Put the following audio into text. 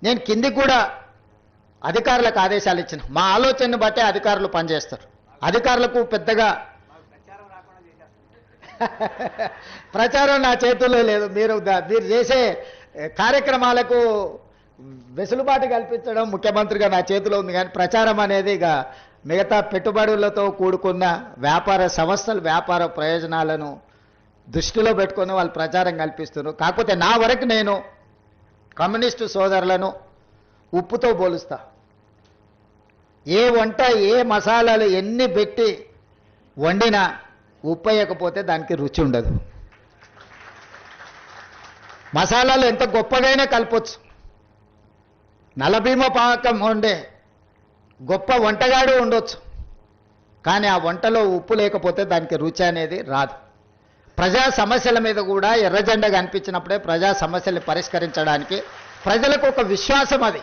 నేను కిందికి కూడా అధికారులకు ఆదేశాలు ఇచ్చిన. మా ఆలోచనను బట్టే అధికారులు పనిచేస్తారు. అధికారులకు పెద్దగా ప్రచారం నా చేతుల్లో లేదు. మీరు చేసే కార్యక్రమాలకు వెసులుబాటు కల్పించడం ముఖ్యమంత్రిగా నా చేతిలో ఉంది. కానీ ప్రచారం అనేది ఇక మిగతా పెట్టుబడులతో కూడుకున్న వ్యాపార సంస్థలు వ్యాపార ప్రయోజనాలను దృష్టిలో పెట్టుకొని వాళ్ళు ప్రచారం కల్పిస్తున్నారు. కాకపోతే నా వరకు నేను కమ్యూనిస్టు సోదరులను ఉప్పుతో పోలుస్తా. ఏ వంట ఏ మసాలాలు ఎన్ని పెట్టి వండినా ఉప్పు వేయకపోతే దానికి రుచి ఉండదు. మసాలాలు ఎంత గొప్పగైనా కలపొచ్చు. నలభీమ పాకం వండే గొప్ప వంటగాడు ఉండొచ్చు, కానీ ఆ వంటలో ఉప్పు లేకపోతే దానికి రుచి అనేది రాదు. ప్రజా సమస్యల మీద కూడా ఎర్రజెండా కనిపించినప్పుడే ప్రజా సమస్యలు పరిష్కరించడానికి ప్రజలకు ఒక విశ్వాసం అది.